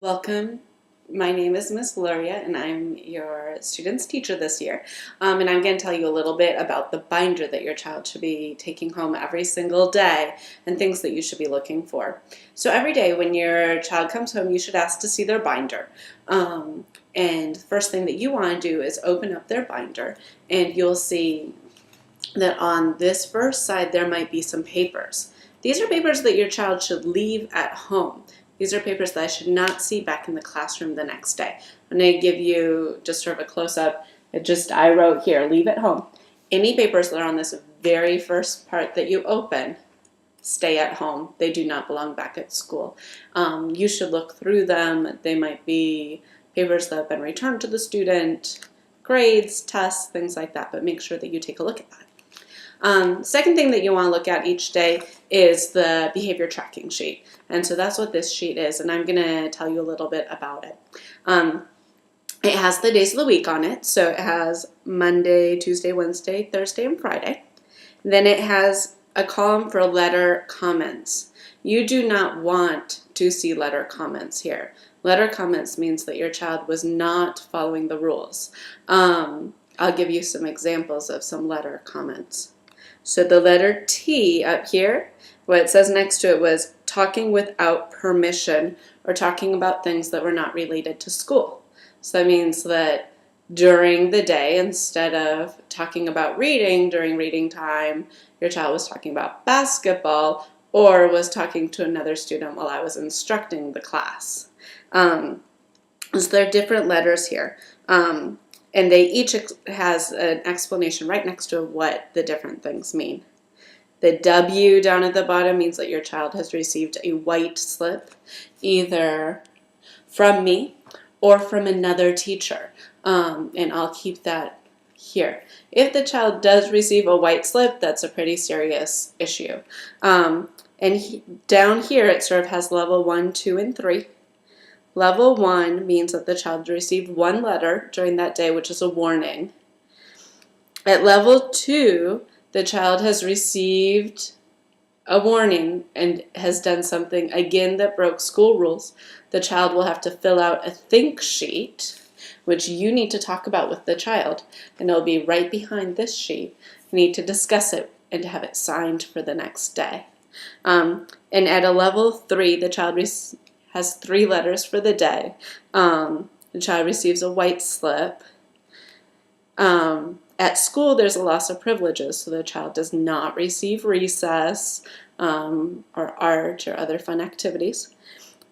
Welcome. My name is Miss Luria, and I'm your student's teacher this year. And I'm going to tell you a little bit about the binder that your child should be taking home every single day and things that you should be looking for. So every day when your child comes home, you should ask to see their binder. And the first thing that you want to do is open up their binder, and you'll see that on this first side there might be some papers. These are papers that your child should leave at home. These are papers that I should not see back in the classroom the next day. I'm going to give you just sort of a close-up. I wrote here, leave at home. Any papers that are on this very first part that you open, stay at home. They do not belong back at school. You should look through them. They might be papers that have been returned to the student, grades, tests, things like that, but make sure that you take a look at that. Second thing that you want to look at each day is the behavior tracking sheet. And so that's what this sheet is, and I'm going to tell you a little bit about it. It has the days of the week on it, so it has Monday, Tuesday, Wednesday, Thursday, and Friday. Then it has a column for letter comments. You do not want to see letter comments here. Letter comments means that your child was not following the rules. I'll give you some examples of some letter comments. So the letter T up here, what it says next to it was talking without permission, or talking about things that were not related to school. So that means that during the day, instead of talking about reading during reading time, your child was talking about basketball or was talking to another student while I was instructing the class. So there are different letters here. And they each has an explanation right next to what the different things mean. The W down at the bottom means that your child has received a white slip, either from me or from another teacher. And I'll keep that here. If the child does receive a white slip, that's a pretty serious issue. Down here it sort of has level 1, 2, and 3. Level 1 means that the child received one letter during that day, which is a warning. At level 2, the child has received a warning and has done something, again, that broke school rules. The child will have to fill out a think sheet, which you need to talk about with the child, and it'll be right behind this sheet. You need to discuss it and to have it signed for the next day. And at a level 3, the child has 3 letters for the day. The child receives a white slip. At school, there's a loss of privileges, so the child does not receive recess or art or other fun activities.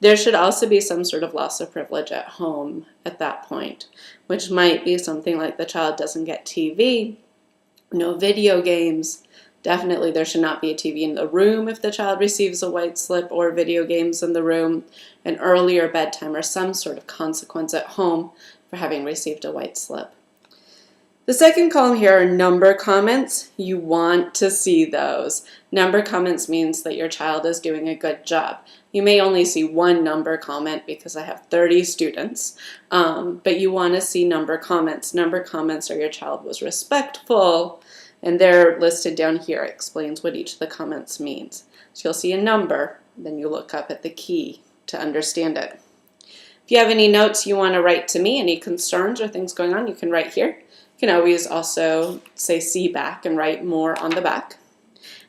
There should also be some sort of loss of privilege at home at that point, which might be something like the child doesn't get TV, no video games. Definitely there should not be a TV in the room if the child receives a white slip, or video games in the room, an earlier bedtime, or some sort of consequence at home for having received a white slip. The second column here are number comments. You want to see those. Number comments means that your child is doing a good job. You may only see one number comment because I have 30 students, but you want to see number comments. Number comments are your child was respectful, and they're listed down here. It explains what each of the comments means. So you'll see a number, then you look up at the key to understand it. If you have any notes you want to write to me, any concerns or things going on, you can write here. You can always also say see back and write more on the back.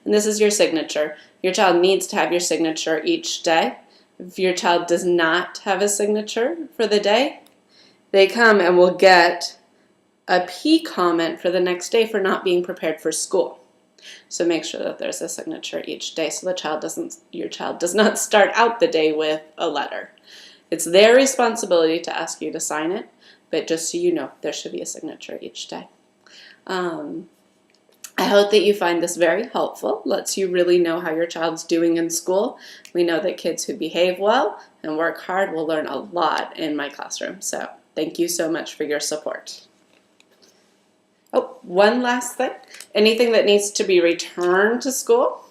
And this is your signature. Your child needs to have your signature each day. If your child does not have a signature for the day, they come and will get a P comment for the next day for not being prepared for school. So make sure that there's a signature each day so your child does not start out the day with a letter. It's their responsibility to ask you to sign it, but just so you know, there should be a signature each day. I hope that you find this very helpful. Lets you really know how your child's doing in school. We know that kids who behave well and work hard will learn a lot in my classroom. So thank you so much for your support. Oh, one last thing. Anything that needs to be returned to school.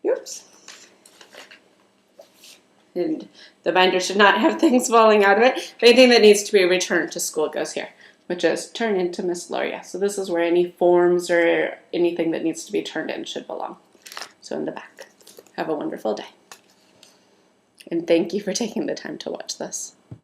Oops. And the binder should not have things falling out of it. Anything that needs to be returned to school goes here, which is turn into Miss Luria. So this is where any forms or anything that needs to be turned in should belong. So in the back. Have a wonderful day. And thank you for taking the time to watch this.